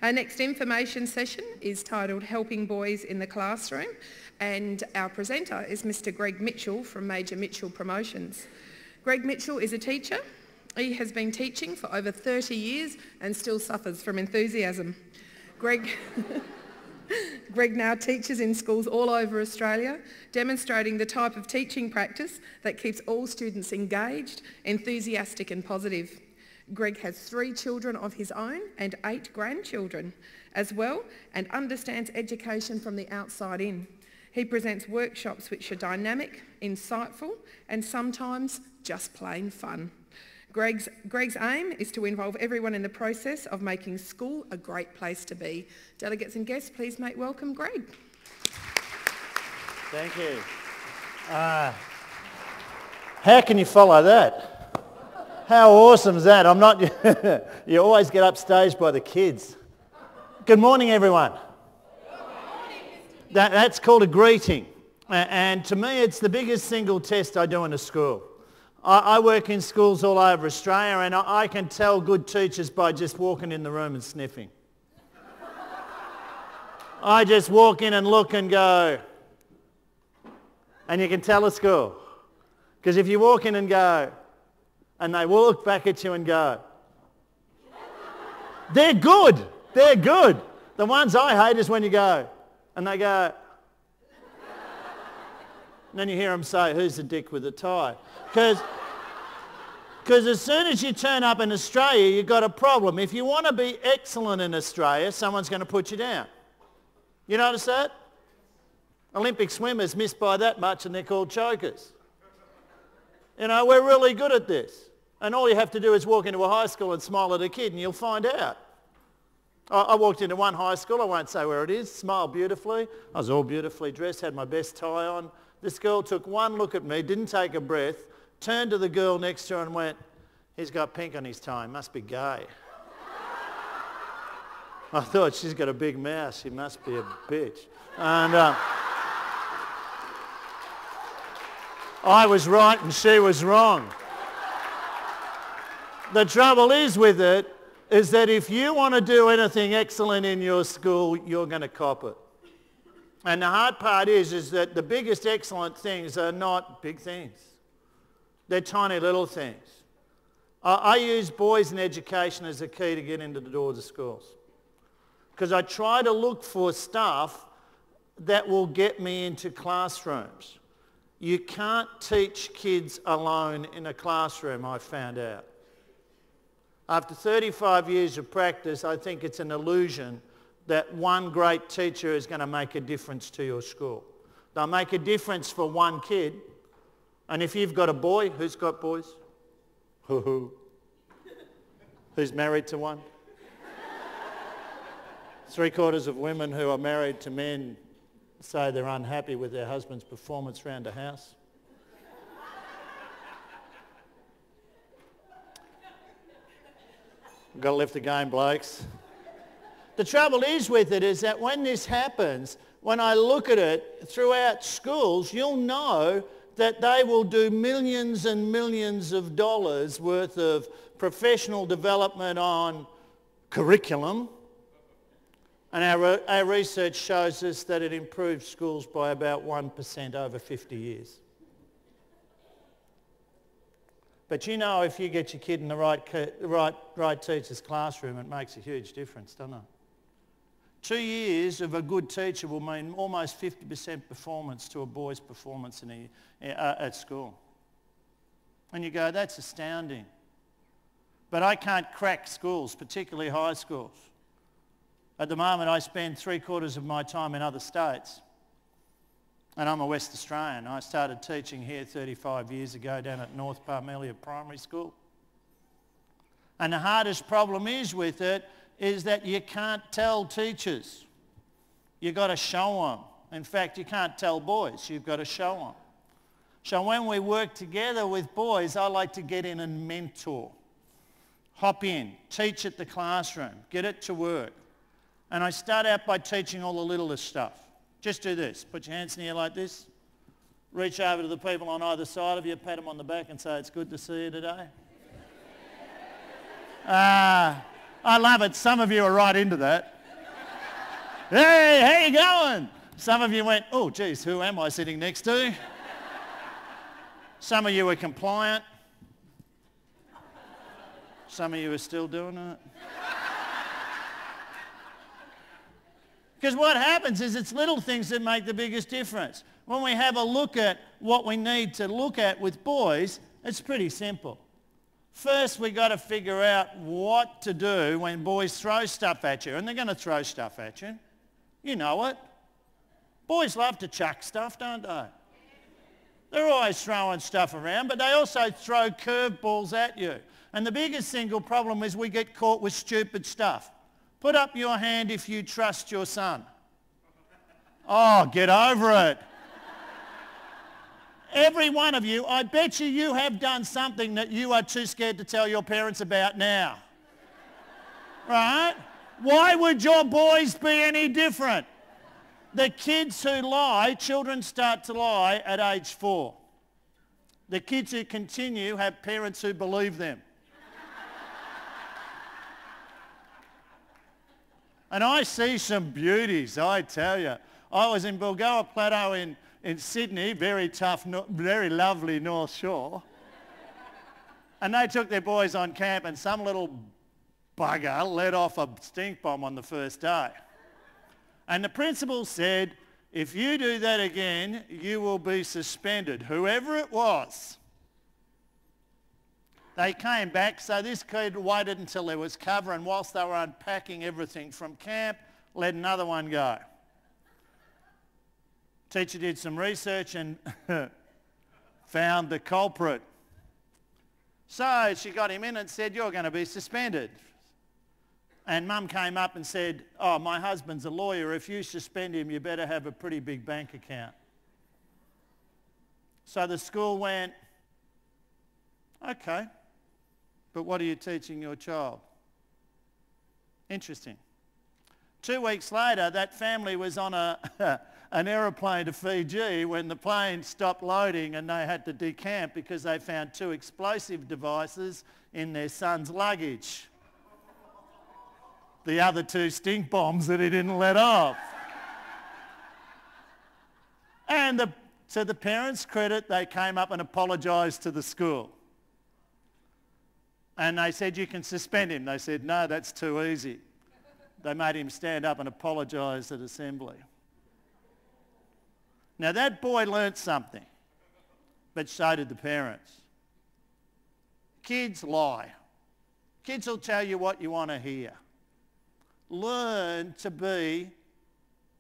Our next information session is titled Helping Boys in the Classroom, and our presenter is Mr. Greg Mitchell from Major Mitchell Promotions. Greg Mitchell is a teacher. He has been teaching for over 30 years and still suffers from enthusiasm. Greg now teaches in schools all over Australia, demonstrating the type of teaching practice that keeps all students engaged, enthusiastic and positive. Greg has 3 children of his own and 8 grandchildren as well, and understands education from the outside in. He presents workshops which are dynamic, insightful and sometimes just plain fun. Greg's aim is to involve everyone in the process of making school a great place to be. Delegates and guests, please make welcome Greg. Thank you. How can you follow that? How awesome is that? You always get upstaged by the kids. Good morning, everyone. Good morning. That's called a greeting. And to me, it's the biggest single test I do in a school. I work in schools all over Australia, and I can tell good teachers by just walking in the room and sniffing. I just walk in and look and go, and you can tell a school. Because if you walk in and go, and they will look back at you and go, they're good, they're good. The ones I hate is when you go, and they go, and then you hear them say, who's the dick with the tie? Because as soon as you turn up in Australia, you've got a problem. If you want to be excellent in Australia, someone's going to put you down. You notice that? Olympic swimmers miss by that much and they're called chokers. You know, we're really good at this. And all you have to do is walk into a high school and smile at a kid and you'll find out. I walked into one high school, I won't say where it is, smiled beautifully. I was all beautifully dressed, had my best tie on. This girl took one look at me, didn't take a breath, turned to the girl next to her and went, he's got pink on his tie, must be gay. I thought, she's got a big mouth, she must be a bitch. And I was right and she was wrong. The trouble is with it, is that if you want to do anything excellent in your school, you're going to cop it. And the hard part is that the biggest excellent things are not big things. They're tiny little things. I use boys in education as a key to get into the doors of schools. Because I try to look for stuff that will get me into classrooms. You can't teach kids alone in a classroom, I found out. After 35 years of practice, I think it's an illusion that one great teacher is going to make a difference to your school. They'll make a difference for one kid. And if you've got a boy, who's got boys? Who's married to one? 3/4 of women who are married to men say they're unhappy with their husband's performance around the house. We've got to lift the game, blokes. The trouble is with it is that when this happens, when I look at it throughout schools, you'll know that they will do millions and millions of dollars worth of professional development on curriculum. And our research shows us that it improves schools by about 1% over 50 years. But you know, if you get your kid in the right teacher's classroom, it makes a huge difference, doesn't it? 2 years of a good teacher will mean almost 50% performance to a boy's performance at school. And you go, that's astounding. But I can't crack schools, particularly high schools. At the moment, I spend 3/4 of my time in other states. And I'm a West Australian. I started teaching here 35 years ago down at North Parmelia Primary School. And the hardest problem is with it is that you can't tell teachers. You've got to show them. In fact, you can't tell boys. You've got to show them. So when we work together with boys, I like to get in and mentor. Hop in, teach at the classroom, get it to work. And I start out by teaching all the littlest stuff. Just do this. Put your hands in the air like this. Reach over to the people on either side of you, pat them on the back and say, it's good to see you today. I love it. Some of you are right into that. Hey, how you going? Some of you went, oh, geez, who am I sitting next to? Some of you are compliant. Some of you are still doing it. Because what happens is it's little things that make the biggest difference. When we have a look at what we need to look at with boys, it's pretty simple. First, we've got to figure out what to do when boys throw stuff at you. And they're going to throw stuff at you. You know it. Boys love to chuck stuff, don't they? They're always throwing stuff around, but they also throw curveballs at you. And the biggest single problem is we get caught with stupid stuff. Put up your hand if you trust your son. Oh, get over it. Every one of you, I bet you have done something that you are too scared to tell your parents about now. Right? Why would your boys be any different? The kids who lie, children start to lie at age 4. The kids who continue have parents who believe them. And I see some beauties, I tell you. I was in Bilgoa Plateau in Sydney, very tough, very lovely North Shore. And they took their boys on camp and some little bugger let off a stink bomb on the first day. And the principal said, if you do that again, you will be suspended, whoever it was. They came back, so this kid waited until there was cover, and whilst they were unpacking everything from camp, let another one go. Teacher did some research and found the culprit. So she got him in and said, you're going to be suspended. And Mum came up and said, oh, my husband's a lawyer. If you suspend him, you better have a pretty big bank account. So the school went, okay. But what are you teaching your child? Interesting. 2 weeks later, that family was on an aeroplane to Fiji when the plane stopped loading and they had to decamp because they found 2 explosive devices in their son's luggage. The other 2 stink bombs that he didn't let off. And to the parents' credit, they came up and apologised to the school. And they said, you can suspend him. They said, no, that's too easy. They made him stand up and apologise at assembly. Now that boy learnt something, but so did the parents. Kids lie. Kids will tell you what you want to hear. Learn to be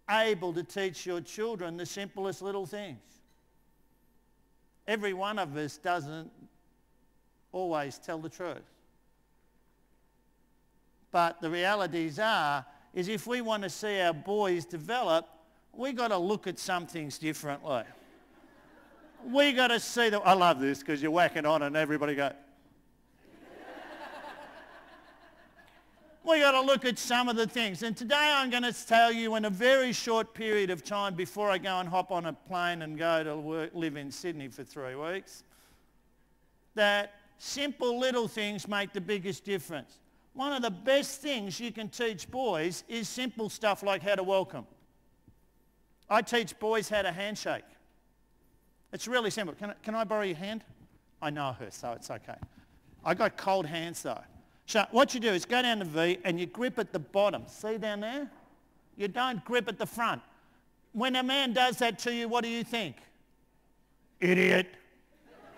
able to teach your children the simplest little things. Every one of us doesn't always tell the truth. But the realities is if we want to see our boys develop, we've got to look at some things differently. We got to see I love this because you're whacking on and everybody go. We got to look at some of the things. And today I'm going to tell you in a very short period of time before I go and hop on a plane and go to live in Sydney for 3 weeks, that simple little things make the biggest difference. One of the best things you can teach boys is simple stuff like how to welcome. I teach boys how to handshake. It's really simple. Can I borrow your hand? I know her, so it's okay. I got cold hands though. So what you do is go down the V and you grip at the bottom. See down there? You don't grip at the front. When a man does that to you, what do you think? Idiot.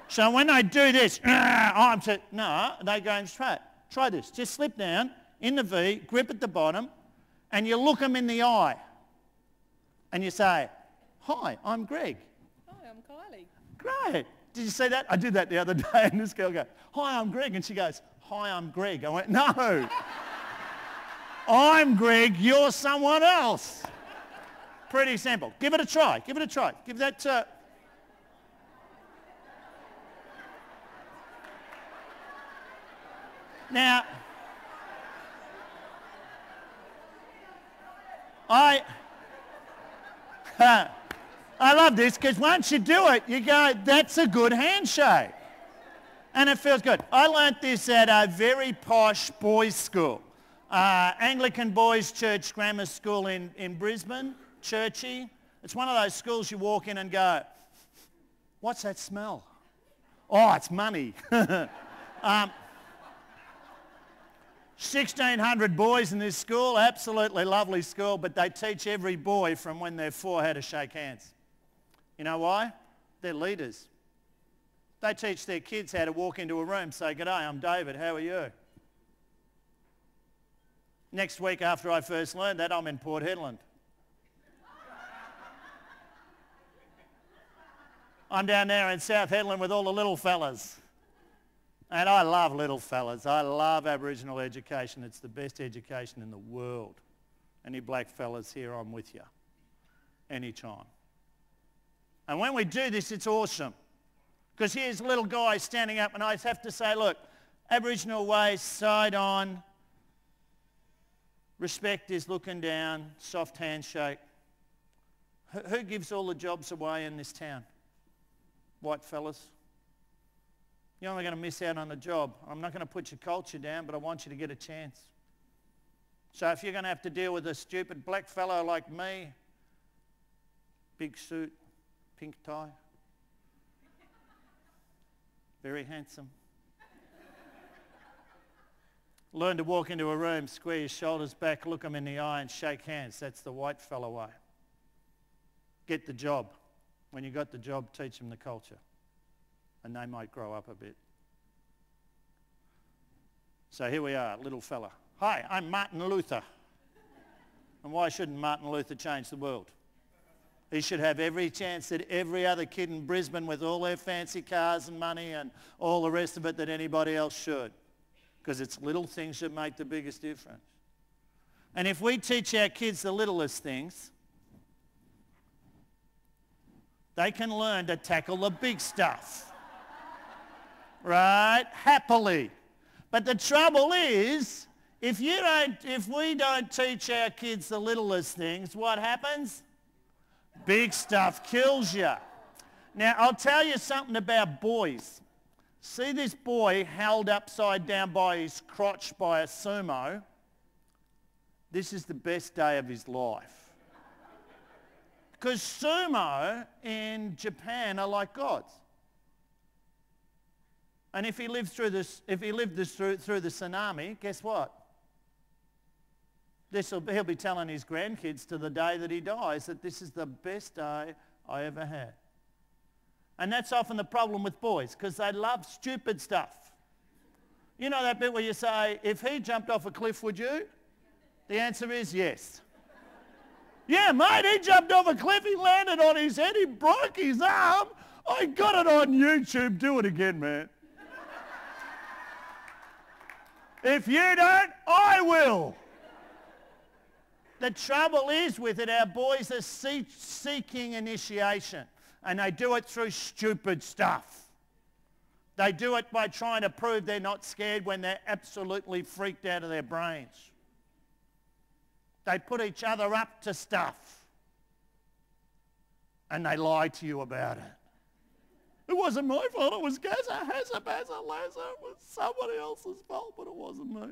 So when I do this, no, they go straight. Try this. Just slip down in the V, grip at the bottom, and you look them in the eye. And you say, hi, I'm Greg. Hi, I'm Kylie. Great. Did you see that? I did that the other day, and this girl goes, hi, I'm Greg. And she goes, hi, I'm Greg. I went, no. I'm Greg, you're someone else. Pretty simple. Give it a try. Give it a try. Give that Now, I love this because once you do it, you go, that's a good handshake. And it feels good. I learnt this at a very posh boys' school. Anglican Boys Church Grammar School in Brisbane, Churchy. It's one of those schools you walk in and go, what's that smell? Oh, it's money. 1,600 boys in this school, absolutely lovely school, but they teach every boy from when they're 4 how to shake hands. You know why? They're leaders. They teach their kids how to walk into a room, say, "G'day, I'm David, how are you?" Next week after I first learned that, I'm in Port Hedland. I'm down there in South Hedland with all the little fellas. And I love little fellas. I love Aboriginal education. It's the best education in the world. Any black fellas here, I'm with you. Anytime. And when we do this, it's awesome. Because here's a little guy standing up and I have to say, look, Aboriginal ways, side on. Respect is looking down, soft handshake. Who gives all the jobs away in this town? White fellas. You're only going to miss out on a job. I'm not going to put your culture down, but I want you to get a chance. So if you're going to have to deal with a stupid black fellow like me, big suit, pink tie, very handsome. Learn to walk into a room, square your shoulders back, look them in the eye and shake hands. That's the white fellow way. Get the job. When you got the job, teach them the culture. And they might grow up a bit. So here we are, little fella. Hi, I'm Martin Luther. And why shouldn't Martin Luther change the world? He should have every chance that every other kid in Brisbane with all their fancy cars and money and all the rest of it that anybody else should. Because it's little things that make the biggest difference. And if we teach our kids the littlest things, they can learn to tackle the big stuff. Right? Happily. But the trouble is, if we don't teach our kids the littlest things, what happens? Big stuff kills you. Now, I'll tell you something about boys. See this boy held upside down by his crotch by a sumo? This is the best day of his life. Because sumo in Japan are like gods. And if he lived through the tsunami, guess what? He'll be telling his grandkids to the day that he dies that this is the best day I ever had. And that's often the problem with boys, because they love stupid stuff. You know that bit where you say, if he jumped off a cliff, would you? The answer is yes. Yeah, mate, he jumped off a cliff, he landed on his head, he broke his arm. I got it on YouTube. Do it again, man. If you don't, I will. The trouble is with it, our boys are seeking initiation, and they do it through stupid stuff. They do it by trying to prove they're not scared when they're absolutely freaked out of their brains. They put each other up to stuff, and they lie to you about it. It wasn't my fault, it was Gaza, Hazza, Bazza, Lazza. It was somebody else's fault, but it wasn't me.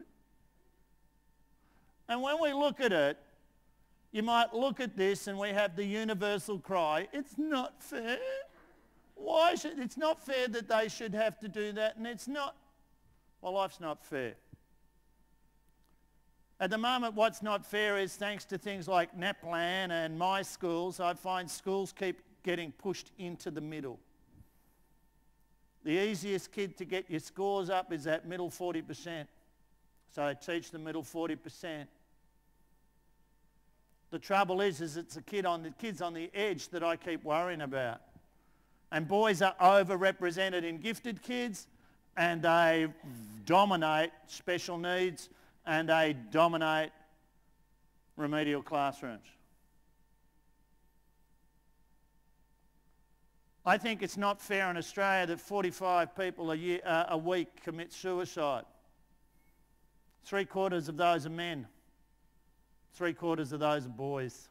And when we look at it, you might look at this and we have the universal cry, it's not fair. It's not fair that they should have to do that, and it's not, well, life's not fair. At the moment, what's not fair is thanks to things like NAPLAN and my schools, I find schools keep getting pushed into the middle. The easiest kid to get your scores up is that middle 40%. So I teach the middle 40%. The trouble is it's the kids on the edge that I keep worrying about. And boys are overrepresented in gifted kids, and they dominate special needs, and they dominate remedial classrooms. I think it's not fair in Australia that 45 people a week commit suicide. 3/4 of those are men. 3/4 of those are boys.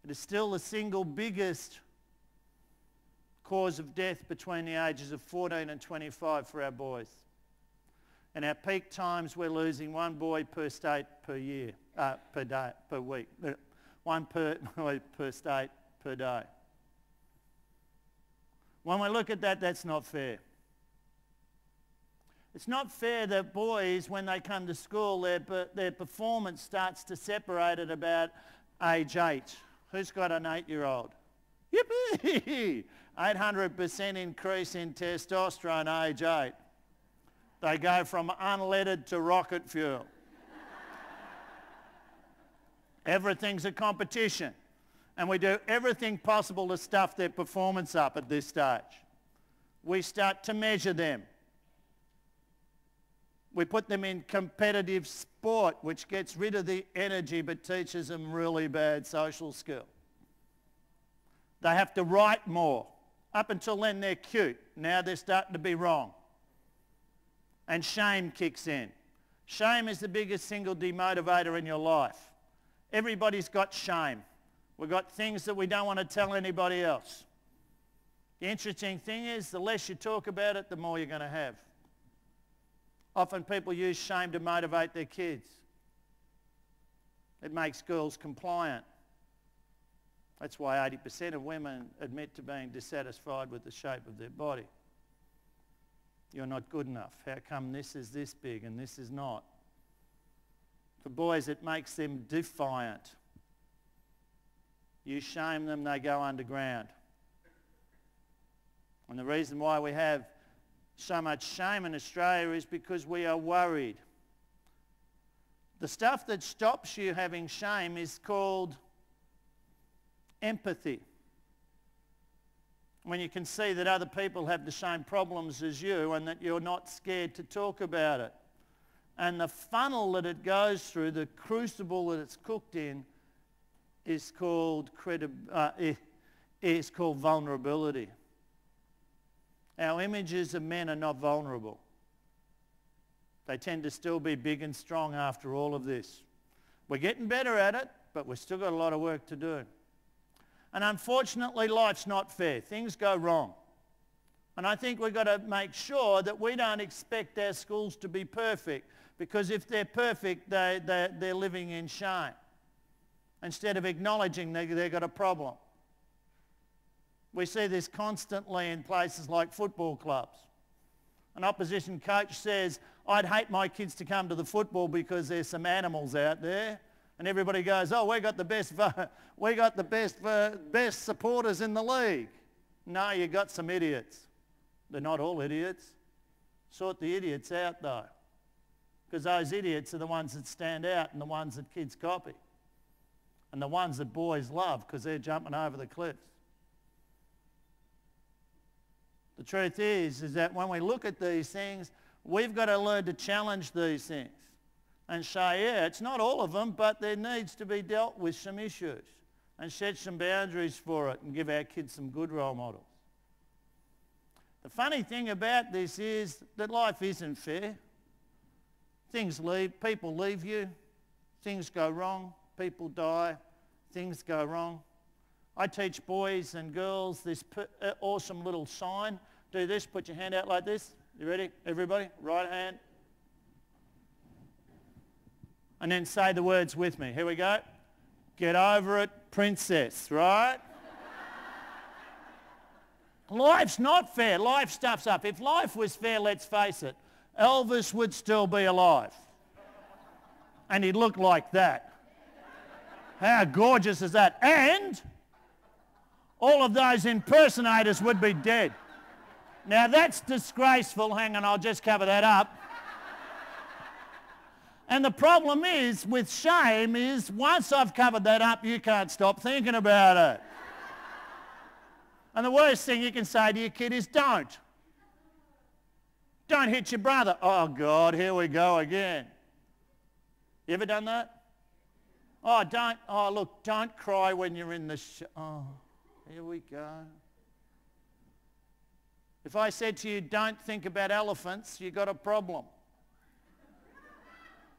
It is still the single biggest cause of death between the ages of 14 and 25 for our boys. And our peak times, we're losing one boy per state per year, per day, per week. One per state per day. When we look at that, that's not fair. It's not fair that boys, when they come to school, their performance starts to separate at about age 8. Who's got an 8-year-old? Yippee! 800% increase in testosterone age 8. They go from unleaded to rocket fuel. Everything's a competition. And we do everything possible to stuff their performance up at this stage. We start to measure them. We put them in competitive sport, which gets rid of the energy but teaches them really bad social skill. They have to write more. Up until then, they're cute. Now they're starting to be wrong. And shame kicks in. Shame is the biggest single demotivator in your life. Everybody's got shame. We've got things that we don't want to tell anybody else. The interesting thing is, the less you talk about it, the more you're going to have. Often people use shame to motivate their kids. It makes girls compliant. That's why 80% of women admit to being dissatisfied with the shape of their body. You're not good enough. How come this is this big and this is not? For boys, it makes them defiant. You shame them, they go underground. And the reason why we have so much shame in Australia is because we are worried. The stuff that stops you having shame is called empathy. When you can see that other people have the same problems as you and that you're not scared to talk about it. And the funnel that it goes through, the crucible that it's cooked in, is called vulnerability. Our images of men are not vulnerable. They tend to still be big and strong after all of this. We're getting better at it, but we've still got a lot of work to do. And unfortunately, life's not fair. Things go wrong. And I think we've got to make sure that we don't expect our schools to be perfect, because if they're perfect, they're living in shame instead of acknowledging they've got a problem. We see this constantly in places like football clubs. An opposition coach says, I'd hate my kids to come to the football because there's some animals out there. And everybody goes, oh, we got the best supporters in the league. No, you got some idiots. They're not all idiots. Sort the idiots out though, because those idiots are the ones that stand out and the ones that kids copy and the ones that boys love because they're jumping over the cliffs. The truth is that when we look at these things, we've got to learn to challenge these things and say, yeah, it's not all of them, but there needs to be dealt with some issues and set some boundaries for it and give our kids some good role models. The funny thing about this is that life isn't fair. People leave you, things go wrong, people die, things go wrong. I teach boys and girls this awesome little sign. Do this, put your hand out like this. You ready? Everybody, right hand. And then say the words with me. Here we go. Get over it, princess, right? Life's not fair. Life stuffs up. If life was fair, let's face it, Elvis would still be alive. And he'd look like that. How gorgeous is that? And all of those impersonators would be dead. Now that's disgraceful. Hang on, I'll just cover that up. And the problem is with shame is once I've covered that up, you can't stop thinking about it. And the worst thing you can say to your kid is don't. Don't hit your brother. Oh God, here we go again. You ever done that? Oh, look, don't cry when you're in the oh, here we go. If I said to you, don't think about elephants, you got a problem.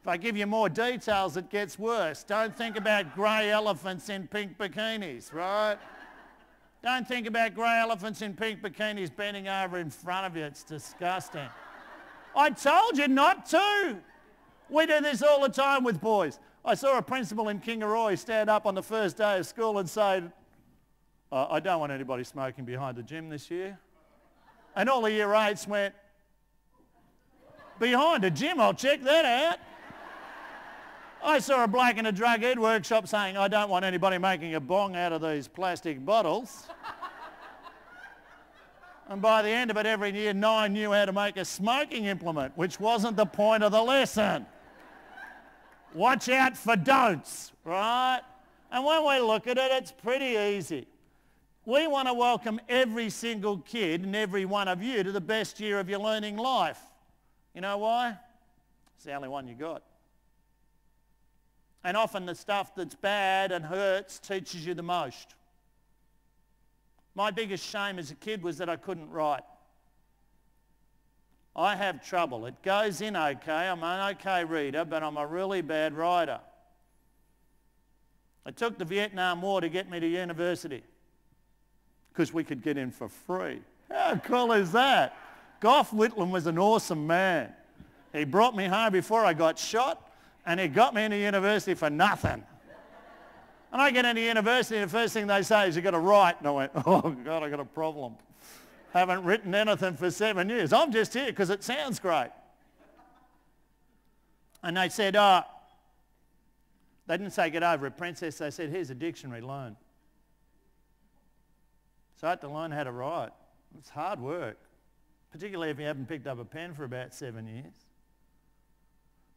If I give you more details, it gets worse. Don't think about grey elephants in pink bikinis, right? Don't think about grey elephants in pink bikinis bending over in front of you. It's disgusting. I told you not to. We do this all the time with boys. I saw a principal in Kingaroy stand up on the first day of school and say, I don't want anybody smoking behind the gym this year. And all the year 8s went, behind a gym, I'll check that out. I saw a bloke in a drug ed workshop saying, I don't want anybody making a bong out of these plastic bottles. And by the end of it, every year 9 knew how to make a smoking implement, which wasn't the point of the lesson. Watch out for don'ts, right? And when we look at it, it's pretty easy. We want to welcome every single kid and every one of you to the best year of your learning life. You know why? It's the only one you got. And often the stuff that's bad and hurts teaches you the most. My biggest shame as a kid was that I couldn't write. I have trouble. It goes in okay. I'm an okay reader, but I'm a really bad writer. It took the Vietnam War to get me to university because we could get in for free. How cool is that? Gough Whitlam was an awesome man. He brought me home before I got shot, and he got me into university for nothing. And I get into university, and the first thing they say is, you've got to write. And I went, oh, God, I've got a problem. Haven't written anything for 7 years. I'm just here because it sounds great. And they said, they didn't say get over it, princess. They said, here's a dictionary, learn. So I had to learn how to write. It's hard work, particularly if you haven't picked up a pen for about 7 years.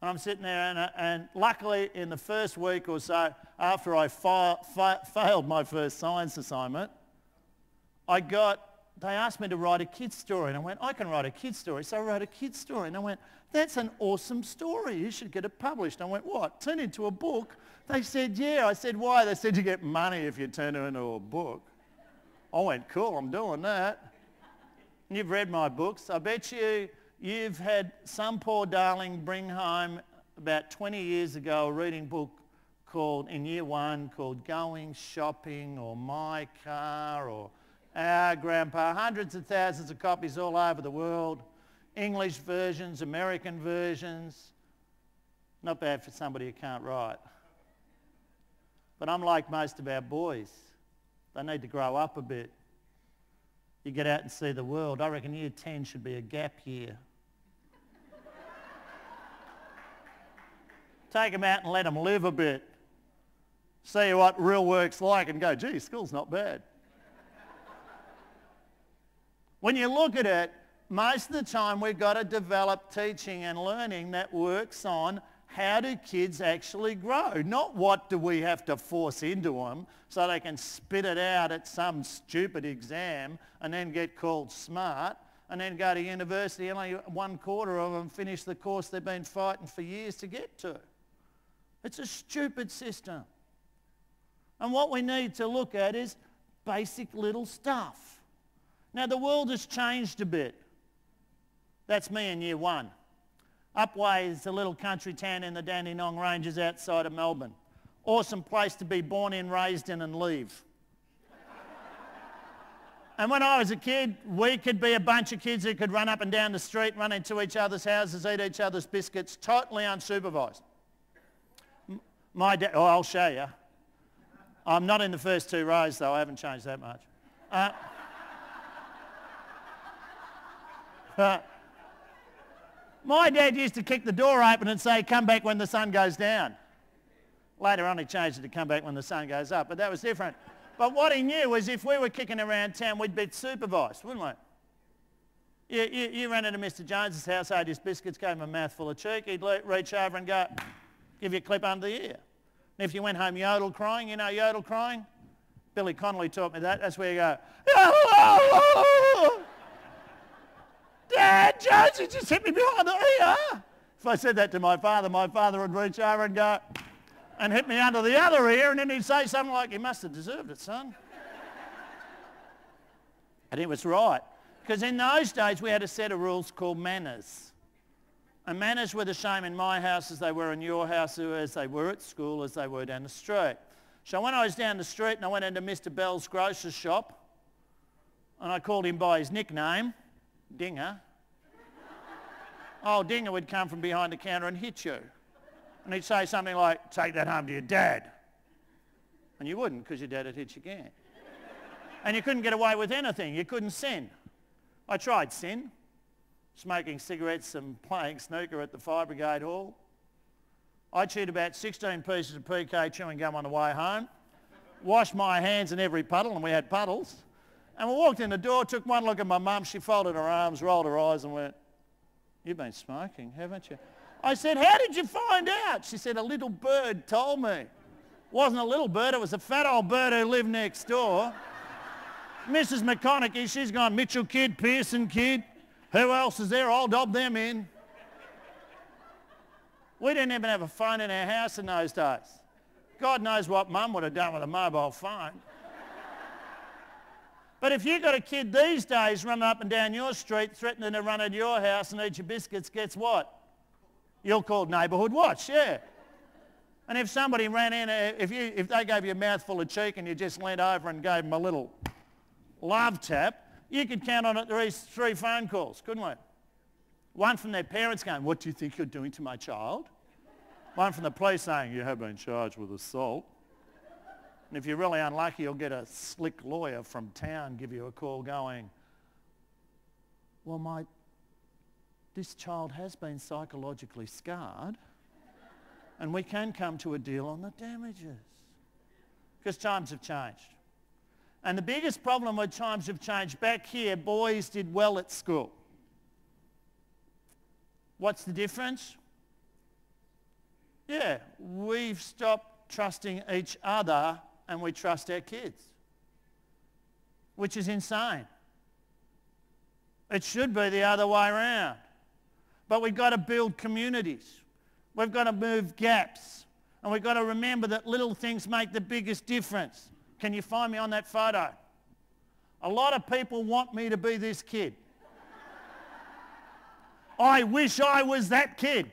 And I'm sitting there, and luckily in the first week or so after I failed my first science assignment, they asked me to write a kid's story. And I went, I can write a kid's story. So I wrote a kid's story. And I went, that's an awesome story. You should get it published. I went, what? Turn it into a book? They said, yeah. I said, why? They said, you get money if you turn it into a book. I went, cool, I'm doing that. And you've read my books. I bet you've had some poor darling bring home about 20 years ago a reading book in year 1 called Going Shopping or My Car or Our Grandpa. Hundreds of thousands of copies all over the world. English versions, American versions. Not bad for somebody who can't write. But I'm like most of our boys. They need to grow up a bit. You get out and see the world. I reckon year 10 should be a gap year. Take them out and let them live a bit. See what real work's like and go, gee, school's not bad. When you look at it, most of the time we've got to develop teaching and learning that works on how do kids actually grow, not what do we have to force into them so they can spit it out at some stupid exam and then get called smart and then go to university and only 1/4 of them finish the course they've been fighting for years to get to. It's a stupid system. And what we need to look at is basic little stuff. Now the world has changed a bit. That's me in year 1. Upway is a little country town in the Dandenong Ranges outside of Melbourne. Awesome place to be born in, raised in and leave. And when I was a kid, we could be a bunch of kids who could run up and down the street, run into each other's houses, eat each other's biscuits, totally unsupervised. My dad, I'll show you. I'm not in the first 2 rows though, I haven't changed that much. My dad used to kick the door open and say, come back when the sun goes down. Later on he changed it to come back when the sun goes up, but that was different. But what he knew was if we were kicking around town, we'd be supervised, wouldn't we? You ran into Mr. Jones's house, ate his biscuits, gave him a mouthful of cheek, he'd reach over and go, give you a clip under the ear. And if you went home yodel crying, you know yodel crying? Billy Connolly taught me that. That's where you go, Dad, Josie just hit me behind the ear. If I said that to my father would reach over and go and hit me under the other ear, and then he'd say something like, you must have deserved it, son. And he was right. Because in those days we had a set of rules called manners. And manners were the same in my house as they were in your house, as they were at school, as they were down the street. So when I was down the street and I went into Mr. Bell's grocer's shop and I called him by his nickname, Dinger. old Dinger would come from behind the counter and hit you. And he'd say something like, take that home to your dad. And you wouldn't, because your dad would hit you again. And you couldn't get away with anything. You couldn't sin. I tried sin, smoking cigarettes and playing snooker at the Fire Brigade Hall. I chewed about 16 pieces of PK chewing gum on the way home, washed my hands in every puddle, and we had puddles. And we walked in the door, took one look at my mum, she folded her arms, rolled her eyes and went, you've been smoking, haven't you? I said, how did you find out? She said, a little bird told me. It wasn't a little bird, it was a fat old bird who lived next door. Mrs. McConaughey, she's gone, Mitchell kid, Pearson kid. Who else is there? I'll dob them in. We didn't even have a phone in our house in those days. God knows what Mum would have done with a mobile phone. But if you've got a kid these days running up and down your street threatening to run into your house and eat your biscuits, guess what? You're called Neighbourhood Watch, yeah. And if somebody ran in, if they gave you a mouthful of cheek and you just leant over and gave them a little love tap, you could count on at least 3 phone calls, couldn't we? One from their parents going, what do you think you're doing to my child? One from the police saying, you have been charged with assault. And if you're really unlucky, you'll get a slick lawyer from town give you a call going, well, this child has been psychologically scarred and we can come to a deal on the damages. Because times have changed. And the biggest problem with times have changed, back here, boys did well at school. What's the difference? Yeah, we've stopped trusting each other and we trust our kids, which is insane. It should be the other way around. But we've got to build communities. We've got to move gaps. And we've got to remember that little things make the biggest difference. Can you find me on that photo? A lot of people want me to be this kid. I wish I was that kid.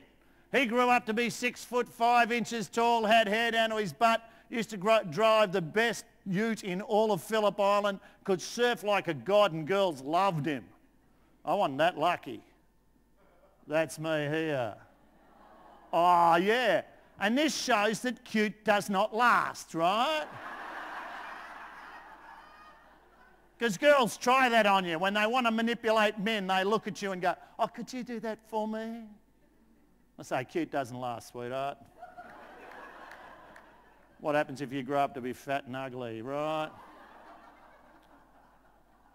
He grew up to be 6'5" tall, had hair down to his butt, used to drive the best ute in all of Phillip Island, could surf like a god and girls loved him. I wasn't that lucky. That's me here. Oh, yeah. And this shows that cute does not last, right? Because girls try that on you. When they want to manipulate men, they look at you and go, oh, could you do that for me? I say, cute doesn't last, sweetheart. What happens if you grow up to be fat and ugly, right?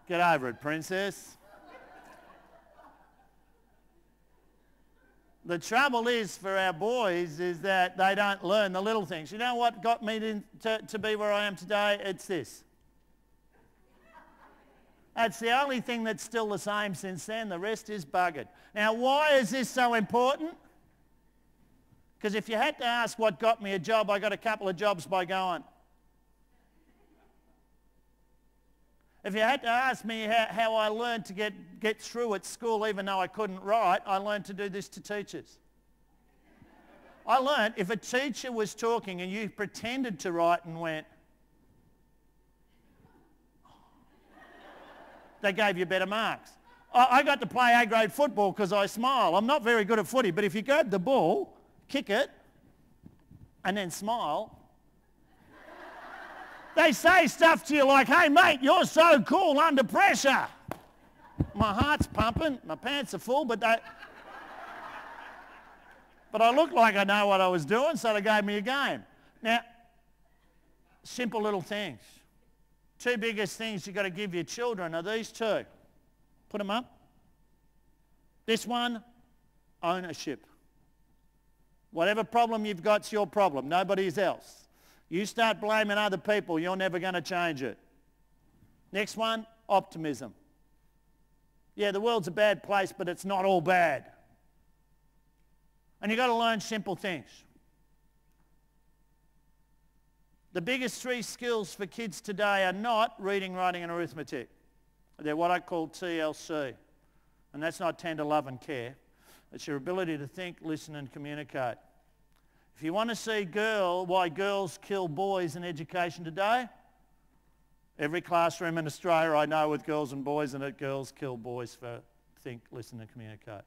Get over it, princess. The trouble is for our boys is that they don't learn the little things. You know what got me to be where I am today? It's this. That's the only thing that's still the same since then. The rest is buggered. Now, why is this so important? Because if you had to ask what got me a job, I got a couple of jobs by going. If you had to ask me how I learned to get through at school even though I couldn't write, I learned to do this to teachers. I learned if a teacher was talking and you pretended to write and went, they gave you better marks. I got to play A-grade football because I smile. I'm not very good at footy, but if you grab the ball, kick it, and then smile, they say stuff to you like, hey mate, you're so cool under pressure. My heart's pumping, my pants are full, but I look like I know what I was doing, so they gave me a game. Now, simple little things. 2 biggest things you've got to give your children are these 2. Put them up. This one, ownership. Whatever problem you've got's your problem, nobody's else. You start blaming other people, you're never going to change it. Next one, optimism. Yeah, the world's a bad place, but it's not all bad. And you've got to learn simple things. The biggest 3 skills for kids today are not reading, writing and arithmetic. They're what I call TLC. And that's not tender love and care. It's your ability to think, listen and communicate. If you want to see why girls kill boys in education today, every classroom in Australia I know with girls and boys in it, girls kill boys for think, listen and communicate.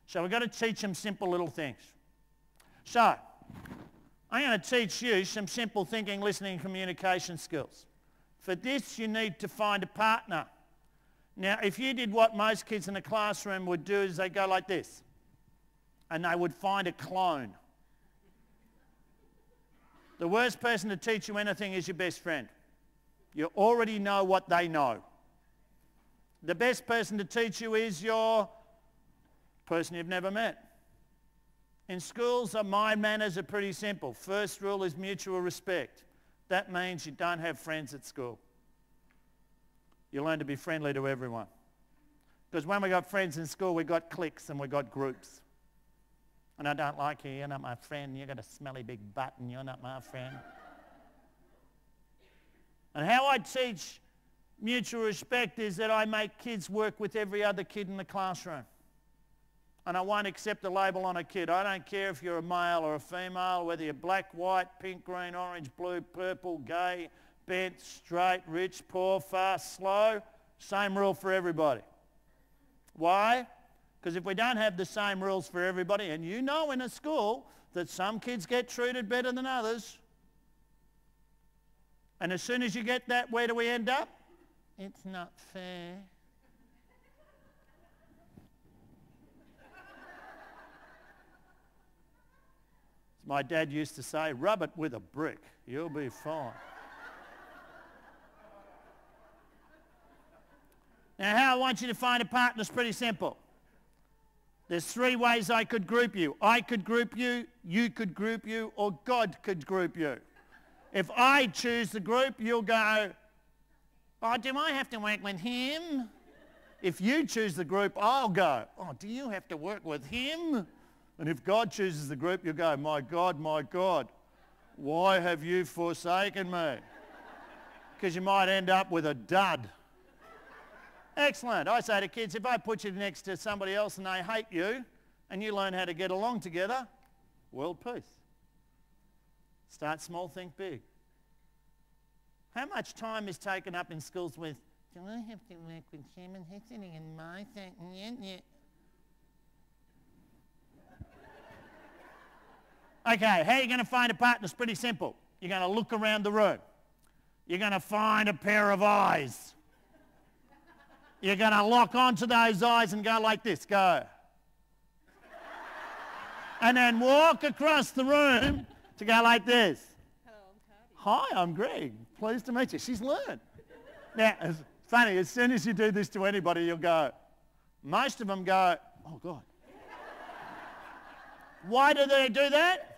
So we've got to teach them simple little things. So I'm going to teach you some simple thinking, listening, and communication skills. For this, you need to find a partner. Now, if you did what most kids in the classroom would do, is they go like this, and they would find a clone. The worst person to teach you anything is your best friend. You already know what they know. The best person to teach you is your person you've never met. In schools, my manners are pretty simple. First rule is mutual respect. That means you don't have friends at school. You learn to be friendly to everyone. Because when we got friends in school, we got cliques and we got groups. And I don't like you, you're not my friend, you got a smelly big butt and you're not my friend. And how I teach mutual respect is that I make kids work with every other kid in the classroom. And I won't accept a label on a kid. I don't care if you're a male or a female, whether you're black, white, pink, green, orange, blue, purple, gay, bent, straight, rich, poor, fast, slow. Same rule for everybody. Why? Because if we don't have the same rules for everybody, and you know in a school that some kids get treated better than others, and as soon as you get that, where do we end up? It's not fair. My dad used to say, rub it with a brick, you'll be fine. Now, how I want you to find a partner is pretty simple. There's three ways I could group you. I could group you could group you, or God could group you. If I choose the group, you'll go, oh, do I have to work with him? If you choose the group, I'll go, oh, do you have to work with him? And if God chooses the group, you'll go, my God, why have you forsaken me? Because you might end up with a dud. Excellent. I say to kids, if I put you next to somebody else and they hate you, and you learn how to get along together, world peace. Start small, think big. How much time is taken up in schools with, do I have to work with him and he's sitting in my thing? Okay, how are you going to find a partner? It's pretty simple. You're going to look around the room. You're going to find a pair of eyes. You're going to lock onto those eyes and go like this. Go. And then walk across the room to go like this. Hello, I'm Cardi. Hi, I'm Greg. Pleased to meet you. She's learned. Now, it's funny, as soon as you do this to anybody, you'll go, most of them go, oh, God. Why do they do that?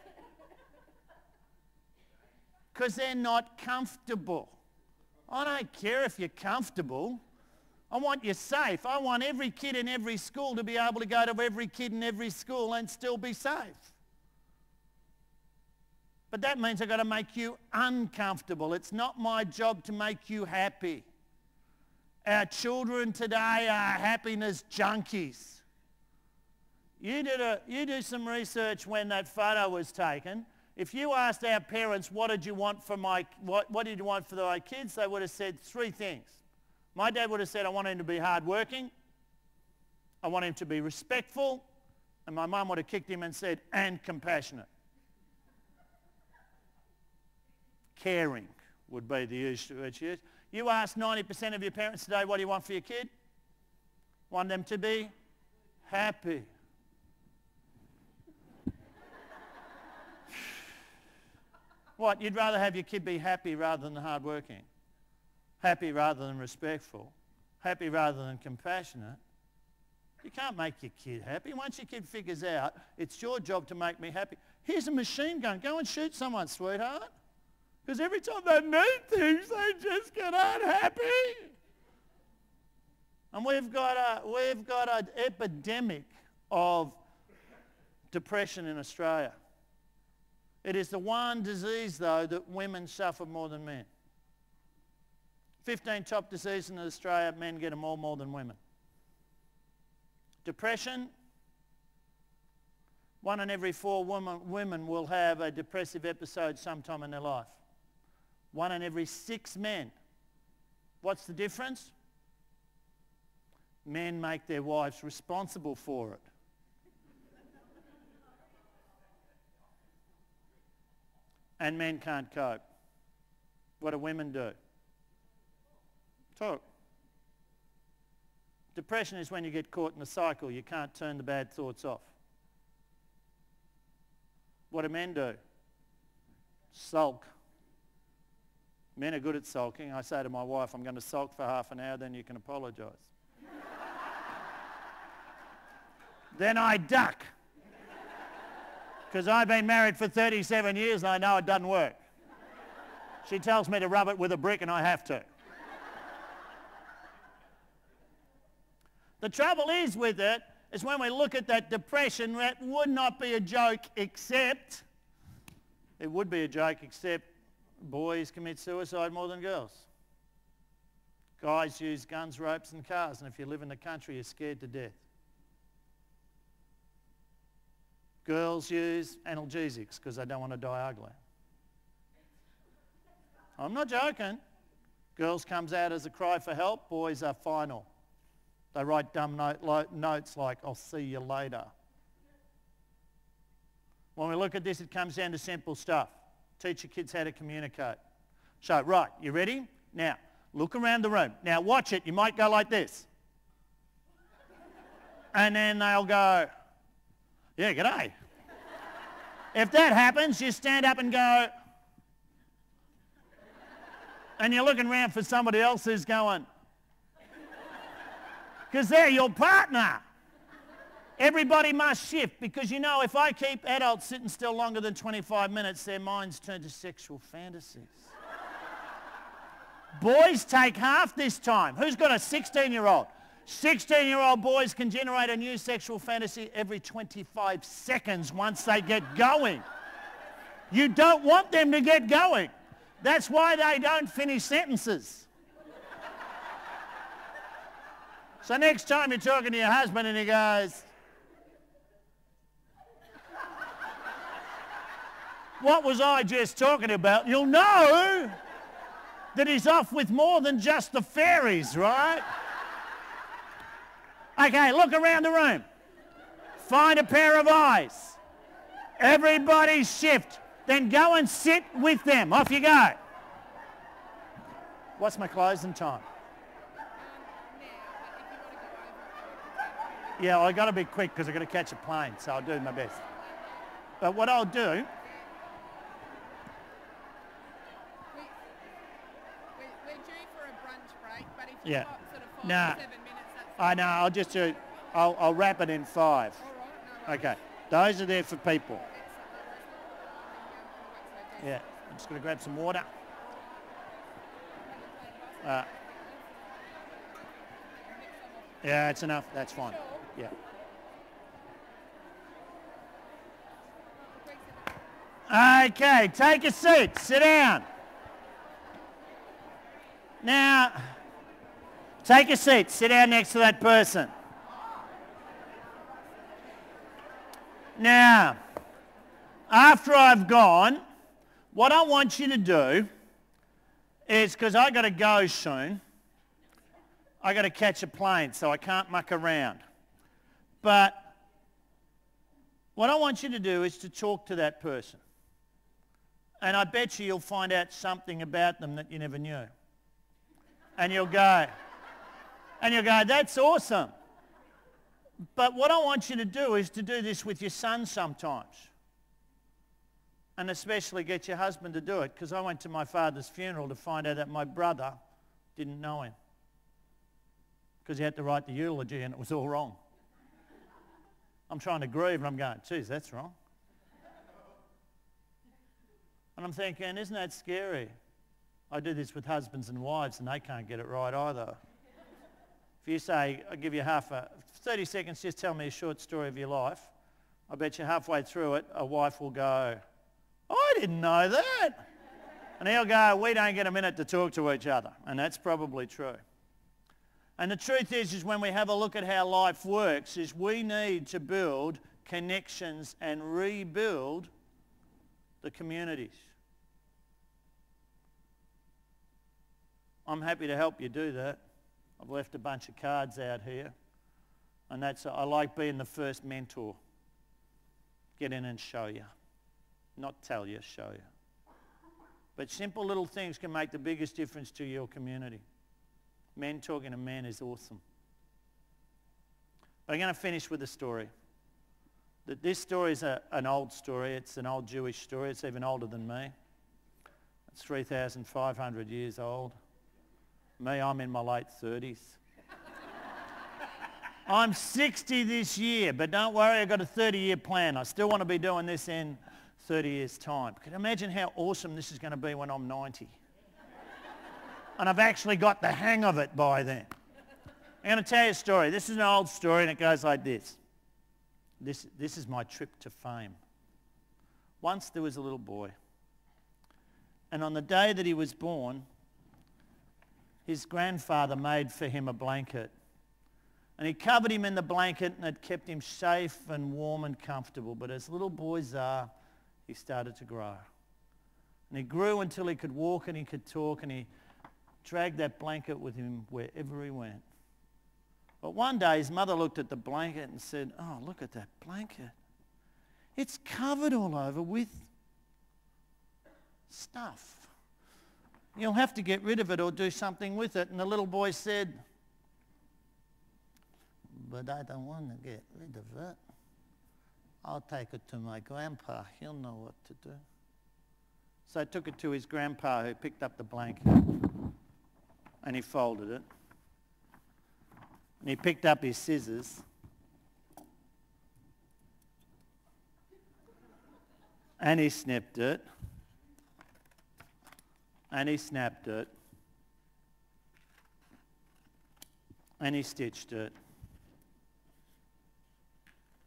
Because they're not comfortable. I don't care if you're comfortable. I want you safe. I want every kid in every school to be able to go to every kid in every school and still be safe. But that means I've got to make you uncomfortable. It's not my job to make you happy. Our children today are happiness junkies. You do some research when that photo was taken. If you asked our parents, what did you want for my kids, they would have said three things. My dad would have said, I want him to be hardworking, I want him to be respectful, and my mum would have kicked him and said, and compassionate. Caring would be the issue. You ask 90% of your parents today, what do you want for your kid? Want them to be happy. What, you'd rather have your kid be happy rather than hardworking? Happy rather than respectful? Happy rather than compassionate? You can't make your kid happy. Once your kid figures out, it's your job to make me happy. Here's a machine gun. Go and shoot someone, sweetheart. Because every time they need things, they just get unhappy. And we've got an epidemic of depression in Australia. It is the one disease, though, that women suffer more than men. 15 top diseases in Australia, men get them all more than women. Depression, 1 in every 4 women will have a depressive episode sometime in their life. 1 in every 6 men. What's the difference? Men make their wives responsible for it. and men can't cope. What do women do? Talk. Depression is when you get caught in the cycle. You can't turn the bad thoughts off. What do men do? Sulk. Men are good at sulking. I say to my wife, I'm going to sulk for half an hour, then you can apologise. Then I duck. Because I've been married for 37 years and I know it doesn't work. She tells me to rub it with a brick and I have to. The trouble is with it, is when we look at that depression, that would not be a joke except, it would be a joke except boys commit suicide more than girls. Guys use guns, ropes and cars, and if you live in the country, you're scared to death. Girls use analgesics because they don't want to die ugly. I'm not joking. Girls comes out as a cry for help, boys are final. They write dumb notes like, I'll see you later. When we look at this, it comes down to simple stuff. Teach your kids how to communicate. So, right, you ready? Now, look around the room. Now, watch it. You might go like this. And then they'll go, yeah, g'day. If that happens, you stand up and go, and you're looking around for somebody else who's going, because they're your partner. Everybody must shift, because you know, if I keep adults sitting still longer than 25 minutes, their minds turn to sexual fantasies. Boys take half this time. Who's got a 16-year-old? 16-year-old boys can generate a new sexual fantasy every 25 seconds once they get going. You don't want them to get going. That's why they don't finish sentences. So next time you're talking to your husband and he goes, what was I just talking about? You'll know that he's off with more than just the fairies, right? Okay, look around the room. Find a pair of eyes. Everybody shift. Then go and sit with them. Off you go. What's my closing time? Yeah, well, I've got to be quick because I've got to catch a plane, so I'll do my best. But what I'll do... We're due for a brunch break, but if you've Yeah. got sort of 5 to 7 minutes, that's I know, I'll just do... I'll wrap it in 5. all right. No worries. Okay, those are there for people. Yeah, I'm just going to grab some water. Yeah, it's enough. That's fine. Yeah. Okay, take a seat. Sit down. Now, take a seat. Sit down next to that person. Now, after I've gone, what I want you to do is, because I've got to go soon, I've got to catch a plane, so I can't muck around. But what I want you to do is to talk to that person. And I bet you'll find out something about them that you never knew. And you'll go, that's awesome. But what I want you to do is to do this with your son sometimes. And especially get your husband to do it, because I went to my father's funeral to find out that my brother didn't know him. Because he had to write the eulogy and it was all wrong. I'm trying to grieve and I'm going, geez, that's wrong. And I'm thinking, isn't that scary? I do this with husbands and wives and they can't get it right either. If you say, I'll give you 30 seconds, just tell me a short story of your life, I bet you halfway through it, a wife will go, I didn't know that. And he'll go, we don't get a minute to talk to each other. And that's probably true. And the truth is when we have a look at how life works, is we need to build connections and rebuild the communities. I'm happy to help you do that. I've left a bunch of cards out here. And I like being the first mentor. Get in and show you. Not tell you, show you. But simple little things can make the biggest difference to your community. Men talking to men is awesome. I'm going to finish with a story. This story is an old story. It's an old Jewish story. It's even older than me. It's 3,500 years old. Me, I'm in my late 30s. I'm 60 this year, but don't worry, I've got a 30-year plan. I still want to be doing this in 30 years' time. Can you imagine how awesome this is going to be when I'm 90? And I've actually got the hang of it by then. I'm going to tell you a story. This is an old story, and it goes like this. This is my trip to fame. Once there was a little boy, and on the day that he was born, his grandfather made for him a blanket. And he covered him in the blanket, and it kept him safe and warm and comfortable. But as little boys are, he started to grow. And he grew until he could walk and he could talk, and he dragged that blanket with him wherever he went. But one day his mother looked at the blanket and said, "Oh, look at that blanket. It's covered all over with stuff. You'll have to get rid of it or do something with it." And the little boy said, "But I don't want to get rid of it. I'll take it to my grandpa. He'll know what to do." So he took it to his grandpa, who picked up the blanket and he folded it. And he picked up his scissors and he snipped it and he snapped it and he stitched it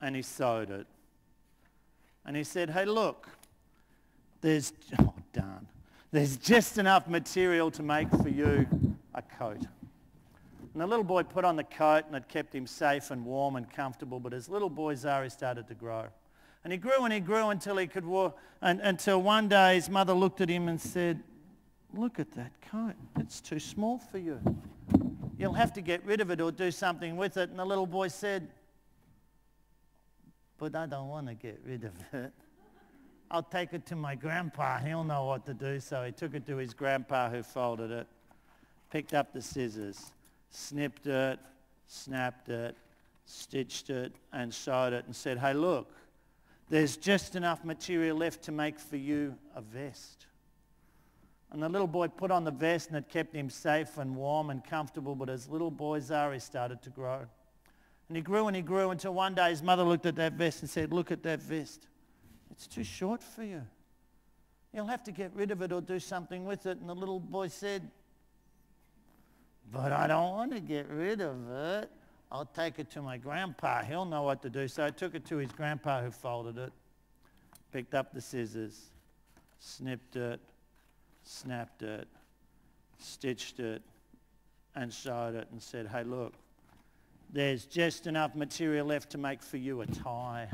and he sewed it. And he said, "Hey, look, there's just enough material to make for you a coat." And the little boy put on the coat, and it kept him safe and warm and comfortable. But as little boys are, he started to grow. And he grew until he could walk, until one day his mother looked at him and said, "Look at that coat. It's too small for you. You'll have to get rid of it or do something with it." And the little boy said, "But I don't want to get rid of it. I'll take it to my grandpa. He'll know what to do." So he took it to his grandpa, who folded it, picked up the scissors, snipped it, snapped it, stitched it, and sewed it, and said, "Hey, look, there's just enough material left to make for you a vest." And the little boy put on the vest, and it kept him safe and warm and comfortable. But as little boys are, he started to grow. And he grew until one day his mother looked at that vest and said, "Look at that vest. It's too short for you. You'll have to get rid of it or do something with it." And the little boy said, "But I don't want to get rid of it. I'll take it to my grandpa. He'll know what to do." So I took it to his grandpa, who folded it, picked up the scissors, snipped it, snapped it, stitched it, and sewed it, and said, "Hey, look, there's just enough material left to make for you a tie."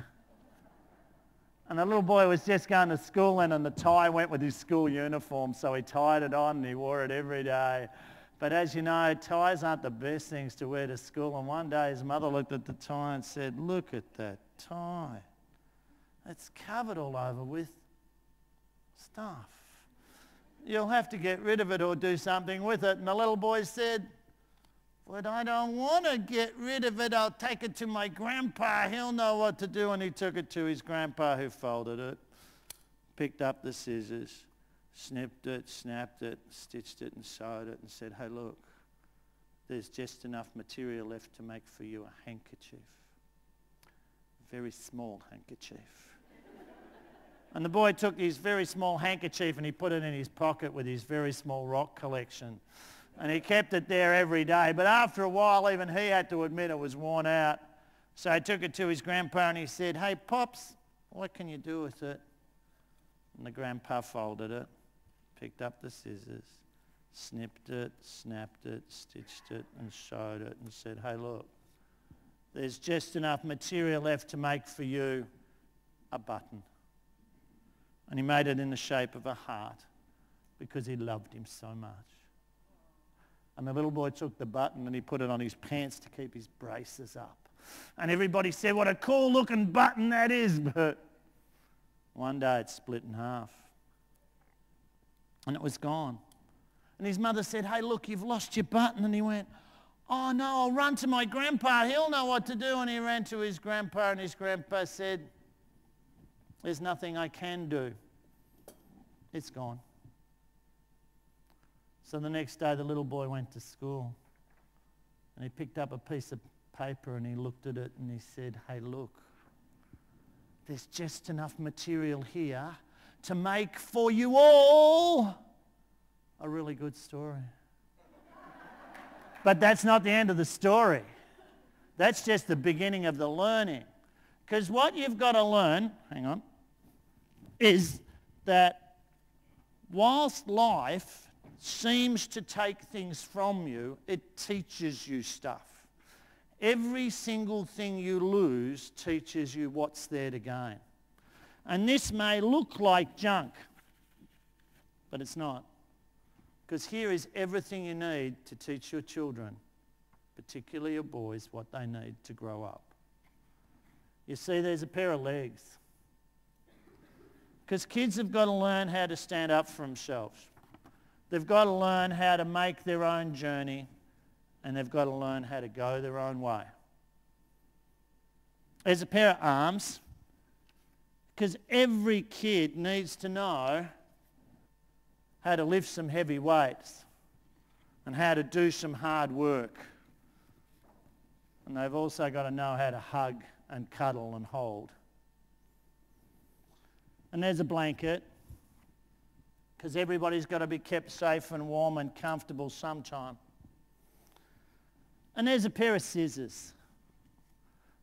And the little boy was just going to school, and the tie went with his school uniform, so he tied it on and he wore it every day. But as you know, ties aren't the best things to wear to school. And one day his mother looked at the tie and said, "Look at that tie. It's covered all over with stuff. You'll have to get rid of it or do something with it." And the little boy said, "But I don't want to get rid of it. I'll take it to my grandpa. He'll know what to do." And he took it to his grandpa, who folded it, picked up the scissors, snipped it, snapped it, stitched it, and sewed it, and said, "Hey, look, there's just enough material left to make for you a handkerchief. A very small handkerchief." And the boy took his very small handkerchief and he put it in his pocket with his very small rock collection. And he kept it there every day. But after a while, even he had to admit it was worn out. So he took it to his grandpa and he said, "Hey, Pops, what can you do with it?" And the grandpa folded it, picked up the scissors, snipped it, snapped it, stitched it, and sewed it, and said, "Hey, look, there's just enough material left to make for you a button." And he made it in the shape of a heart because he loved him so much. And the little boy took the button and he put it on his pants to keep his braces up. And everybody said, "What a cool looking button that is." But one day it split in half. And it was gone. And his mother said, "Hey, look, you've lost your button." And he went, "Oh no, I'll run to my grandpa. He'll know what to do." And he ran to his grandpa, and his grandpa said, "There's nothing I can do. It's gone." So the next day the little boy went to school, and he picked up a piece of paper and he looked at it and he said, "Hey, look, there's just enough material here to make for you all a really good story." But that's not the end of the story. That's just the beginning of the learning. Because what you've got to learn, hang on, is that whilst life seems to take things from you, it teaches you stuff. Every single thing you lose teaches you what's there to gain. And this may look like junk, but it's not. Because here is everything you need to teach your children, particularly your boys, what they need to grow up. You see, there's a pair of legs. Because kids have got to learn how to stand up for themselves. They've got to learn how to make their own journey, and they've got to learn how to go their own way. There's a pair of arms, because every kid needs to know how to lift some heavy weights and how to do some hard work. And they've also got to know how to hug and cuddle and hold. And there's a blanket, because everybody's got to be kept safe and warm and comfortable sometime. And there's a pair of scissors,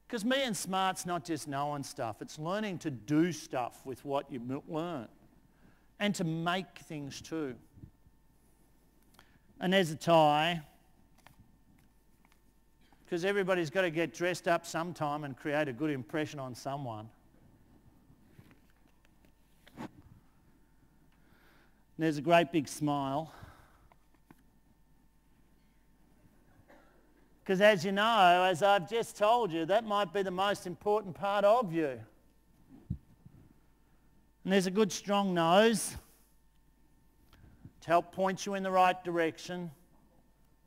because being smart's not just knowing stuff, it's learning to do stuff with what you've learned and to make things too. And there's a tie, because everybody's got to get dressed up sometime and create a good impression on someone. There's a great big smile. Because as you know, as I've just told you, that might be the most important part of you. And there's a good strong nose to help point you in the right direction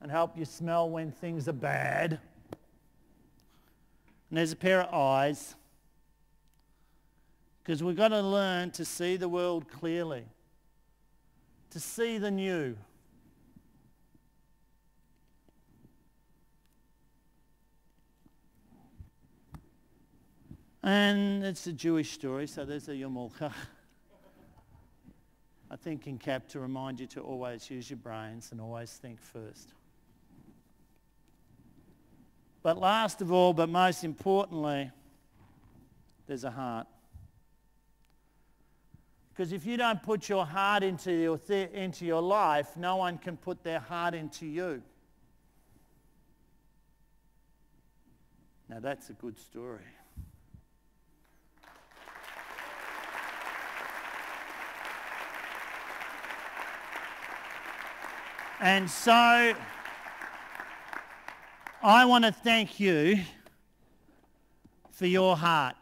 and help you smell when things are bad. And there's a pair of eyes, because we've got to learn to see the world clearly, to see the new. And it's a Jewish story, so there's a Yomulcha. I think in cap to remind you to always use your brains and always think first. But last of all, but most importantly, there's a heart. Because if you don't put your heart into your life, no one can put their heart into you. Now that's a good story. And so I want to thank you for your heart.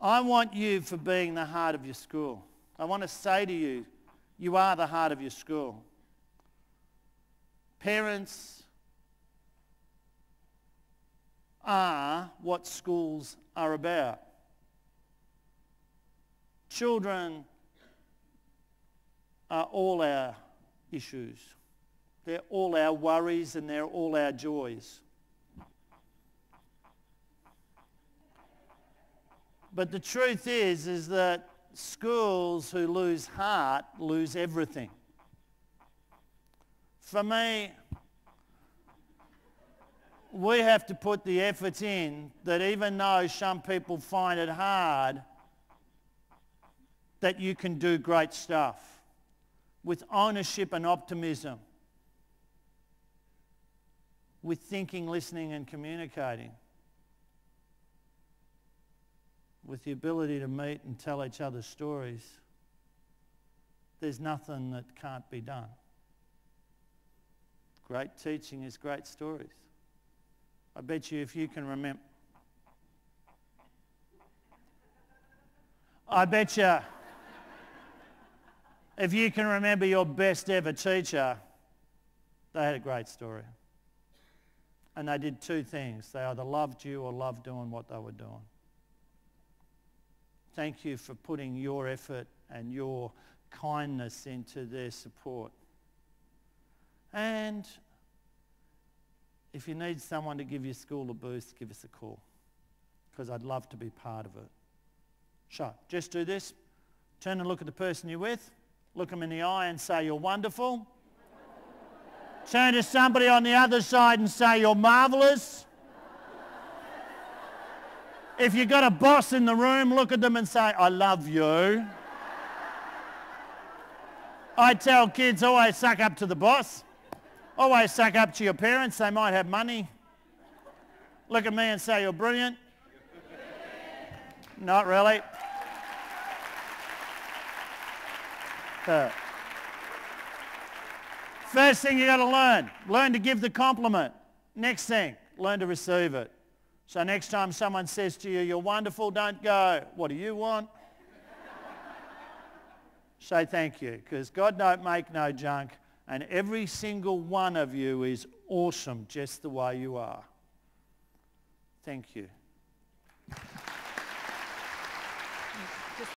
I want you for being the heart of your school. I want to say to you, you are the heart of your school. Parents are what schools are about. Children are all our issues. They're all our worries and they're all our joys. But the truth is that schools who lose heart lose everything. For me, we have to put the effort in that even though some people find it hard, that you can do great stuff with ownership and optimism, with thinking, listening and communicating, with the ability to meet and tell each other stories. There's nothing that can't be done. Great teaching is great stories. I bet you if you can remember... I bet you if you can remember your best ever teacher, they had a great story. And they did two things. They either loved you or loved doing what they were doing. Thank you for putting your effort and your kindness into their support. And if you need someone to give your school a boost, give us a call, because I'd love to be part of it. So, just do this. Turn and look at the person you're with. Look them in the eye and say, you're wonderful. Turn to somebody on the other side and say, you're marvellous. If you've got a boss in the room, look at them and say, I love you. I tell kids, always suck up to the boss. Always suck up to your parents. They might have money. Look at me and say, you're brilliant. Not really. First thing you got to learn to give the compliment. Next thing, learn to receive it. So next time someone says to you, you're wonderful, don't go, what do you want? Say thank you, because God don't make no junk, and every single one of you is awesome just the way you are. Thank you.